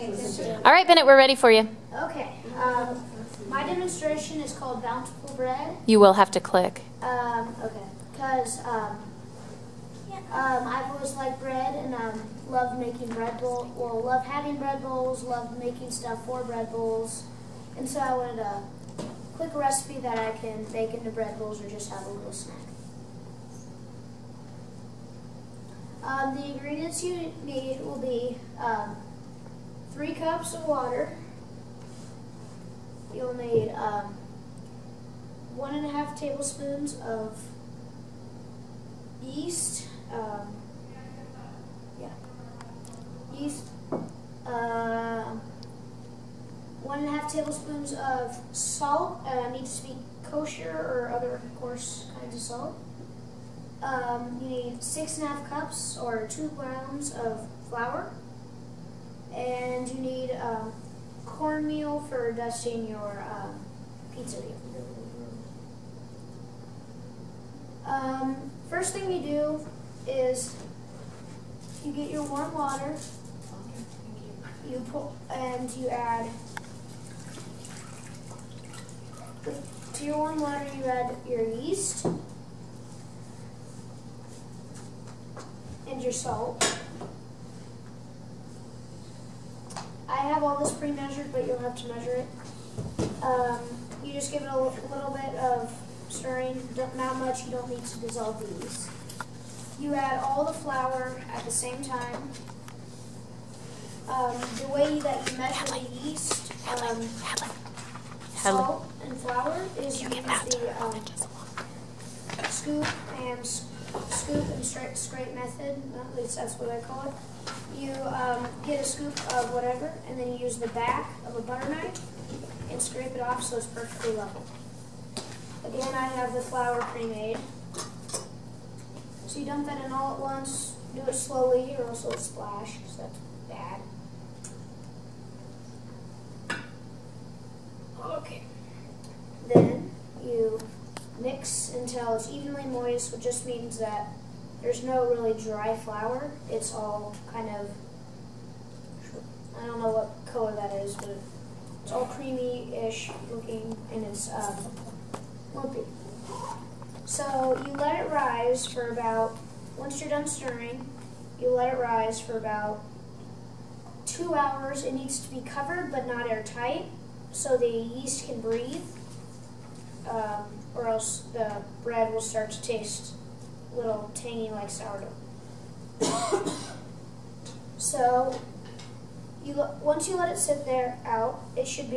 All right, Bennett, we're ready for you. Okay. My demonstration is called Bountiful Bread. You will have to click. Okay. Because I've always liked bread and loved making bread bowls. Well, love having bread bowls, loved making stuff for bread bowls. And so I wanted a quick recipe that I can bake into bread bowls or just have a little snack. The ingredients you need will be 3 cups of water. You'll need 1.5 tablespoons of yeast. Yeast. 1.5 tablespoons of salt. Needs to be kosher or other coarse kinds of salt. You need 6.5 cups or 2 grams of flour. And you need cornmeal for dusting your pizza meal. First thing you do is you get your warm water. You put and you add to your warm water. You add your yeast and your salt. I have all this pre-measured, but you'll have to measure it. You just give it a little bit of stirring, not much, you don't need to dissolve the yeast. You add all the flour at the same time. The way that you measure the yeast, salt, and flour is you use the scoop and scrape method, at least that's what I call it. You get a scoop of whatever, and then you use the back of a butter knife and scrape it off so it's perfectly level. Again, I have the flour pre-made. So you dump that in all at once. Do it slowly or else it'll splash, because that's bad. Okay. Then you mix until it's evenly moist, which just means that there's no really dry flour. It's all kind of, I don't know what color that is, but it's all creamy-ish looking, and it's lumpy. So you let it rise for about, once you're done stirring, you let it rise for about 2 hours. It needs to be covered but not airtight so the yeast can breathe, or else the bread will start to taste a little tangy like sourdough. So once you let it sit there out, it should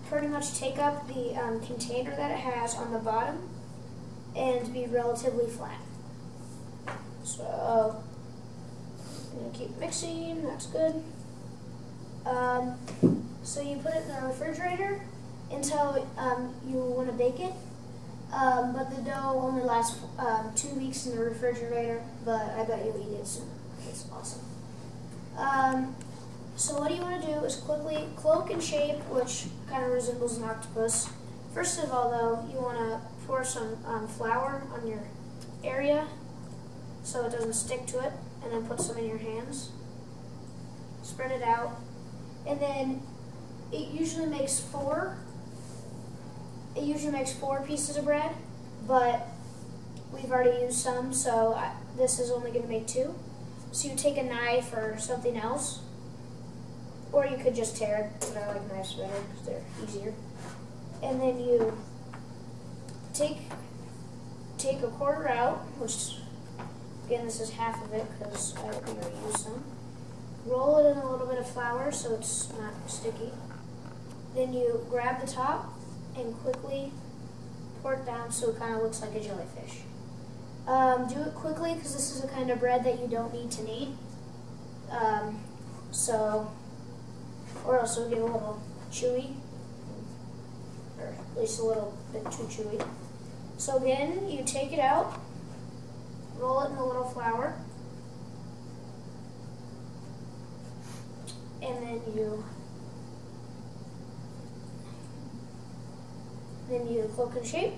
pretty much take up the container that it has on the bottom and be relatively flat. So I'm going to keep mixing, that's good. So you put it in the refrigerator until you want to bake it. But the dough only lasts 2 weeks in the refrigerator, but I bet you'll eat it soon. It's awesome. So what you want to do is quickly cloak and shape, which kind of resembles an octopus. First of all, though, you want to pour some flour on your area so it doesn't stick to it, and then put some in your hands. Spread it out, and then it usually makes 4. It usually makes 4 pieces of bread, but we've already used some, so this is only going to make 2. So you take a knife or something else, or you could just tear it, but I like knives better because they're easier. And then you take a quarter out, which, again, this is half of it because I already used some. Roll it in a little bit of flour so it's not sticky. Then you grab the top and quickly pour it down so it kind of looks like a jellyfish. Do it quickly because this is a kind of bread that you don't need to knead. Or else it'll get a little chewy, or at least a little bit too chewy. So again, you take it out, roll it in a little flour, and then you cloak and shape,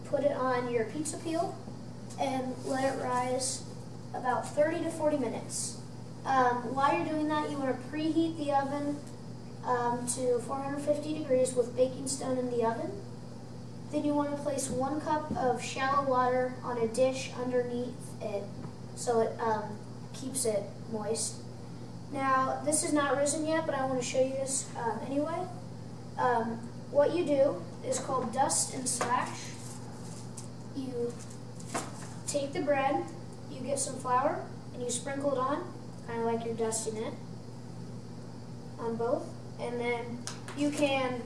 put it on your pizza peel, and let it rise about 30 to 40 minutes. While you're doing that, you want to preheat the oven to 450 degrees with baking stone in the oven. Then you want to place 1 cup of shallow water on a dish underneath it so it keeps it moist. Now, this is not risen yet, but I want to show you this anyway. What you do is called dust and slash. You take the bread, you get some flour, and you sprinkle it on, kind of like you're dusting it on both. And then you can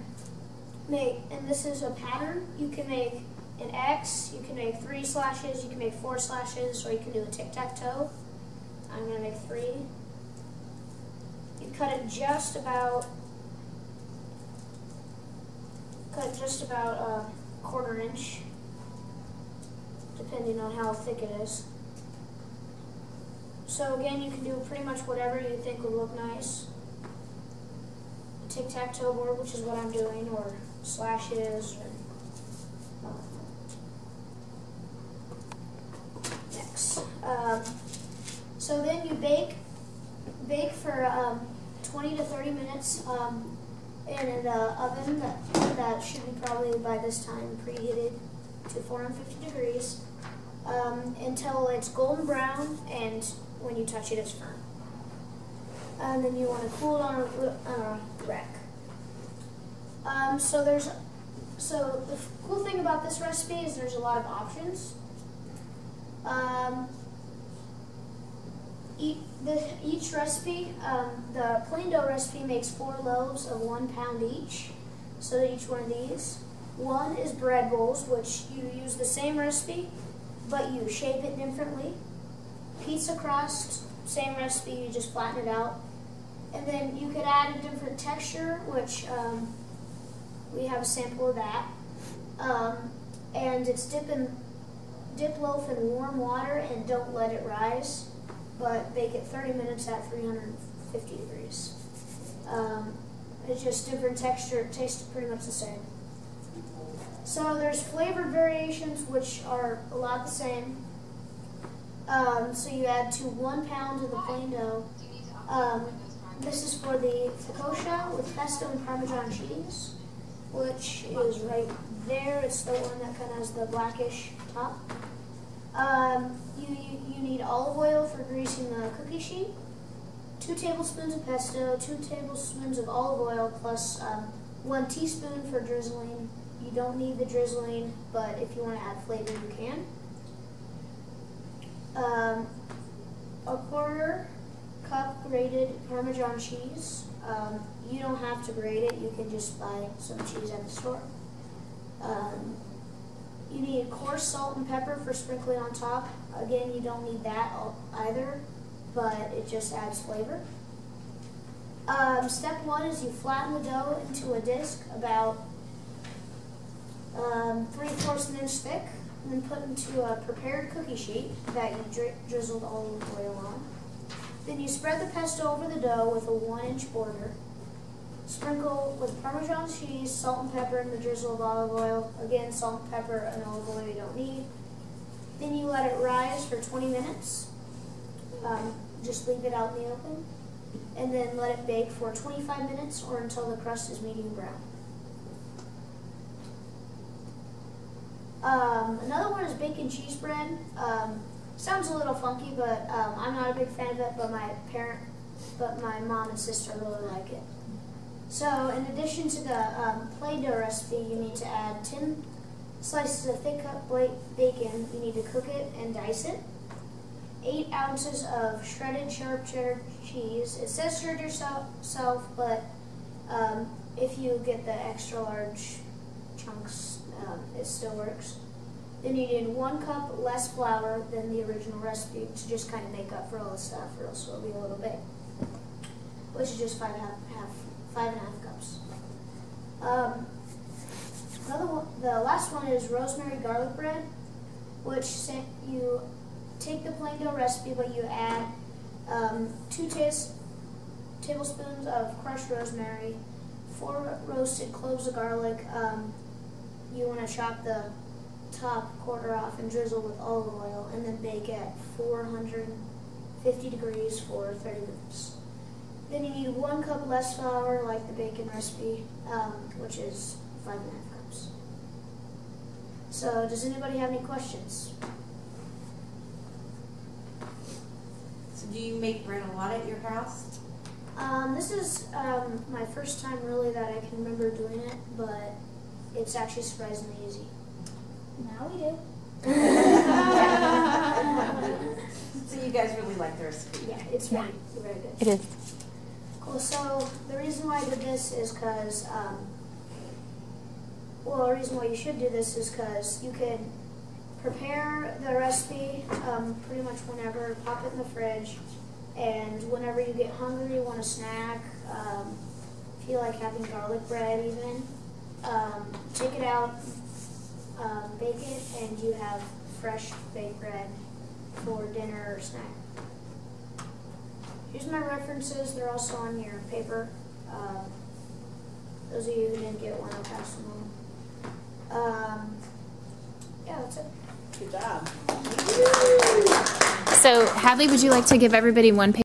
make, and this is a pattern, you can make an X, you can make 3 slashes, you can make 4 slashes, or you can do a tic-tac-toe. I'm going to make 3. You cut it just about a 1/4 inch, depending on how thick it is. So again, you can do pretty much whatever you think would look nice. A tic-tac-toe board, which is what I'm doing, or slashes, or next. So then you bake for 20 to 30 minutes in an oven that should be probably by this time preheated to 450 degrees until it's golden brown, and when you touch it, it's firm. And then you want to cool it on a rack. So the cool thing about this recipe is there's a lot of options. Each recipe, the plain dough recipe makes 4 loaves of 1 pound each. So each one of these. 1 is bread rolls, which you use the same recipe, but you shape it differently. Pizza crust, same recipe, you just flatten it out. And then you could add a different texture, which we have a sample of that. And it's dip loaf in warm water and don't let it rise, but bake it 30 minutes at 350 degrees. It's just different texture, it tastes pretty much the same. So there's flavored variations which are a lot the same. So you add to 1 pound of the plain dough. This is for the focaccia with pesto and Parmesan cheese, which is right there. It's the one that kind of has the blackish top. You need olive oil for greasing the cookie sheet, 2 tablespoons of pesto, 2 tablespoons of olive oil, plus 1 teaspoon for drizzling. You don't need the drizzling, but if you want to add flavor, you can. A 1/4 cup grated Parmesan cheese. You don't have to grate it, you can just buy some cheese at the store. You need coarse salt and pepper for sprinkling on top. Again, you don't need that either, but it just adds flavor. Step 1 is you flatten the dough into a disc about 3/4 of an inch thick, and then put into a prepared cookie sheet that you drizzled olive oil on. Then you spread the pesto over the dough with a 1-inch border. Sprinkle with Parmesan cheese, salt and pepper, and the drizzle of olive oil. Again, salt and pepper and olive oil you don't need. Then you let it rise for 20 minutes. Just leave it out in the open. And then let it bake for 25 minutes or until the crust is medium brown. Another one is bacon cheese bread. Sounds a little funky, but I'm not a big fan of it, but my mom and sister really like it. So in addition to the plain dough recipe, you need to add 10 slices of thick cut bacon. You need to cook it and dice it. 8 ounces of shredded sharp cheddar cheese. It says shred yourself, but if you get the extra large chunks, it still works. Then you need 1 cup less flour than the original recipe to just kind of make up for all the stuff, or else it'll be a little big, which is just 5.5 cups. The last one is rosemary garlic bread, which you take the plain dough recipe, but you add 2 tablespoons of crushed rosemary, 4 roasted cloves of garlic. You want to chop the top 1/4 off and drizzle with olive oil, and then bake at 50 degrees for 30 minutes. Then you need 1 cup less flour, like the bacon recipe, which is 5.5 cups. So, does anybody have any questions? So do you make bread a lot at your house? This is my first time really that I can remember doing it, but it's actually surprisingly easy. Now we do. So you guys really like the recipe? Yeah, it's very good. It is. Cool, so the reason why I did this is because, the reason why you should do this is because you can prepare the recipe pretty much whenever, pop it in the fridge, and whenever you get hungry, you want a snack, feel like having garlic bread even, take it out, bake it, and you have fresh baked bread for dinner or snack. Here's my references. They're also on your paper. Those of you who didn't get one, I'll pass them on. Yeah, that's it. Good job. So, Hadley, would you like to give everybody one page?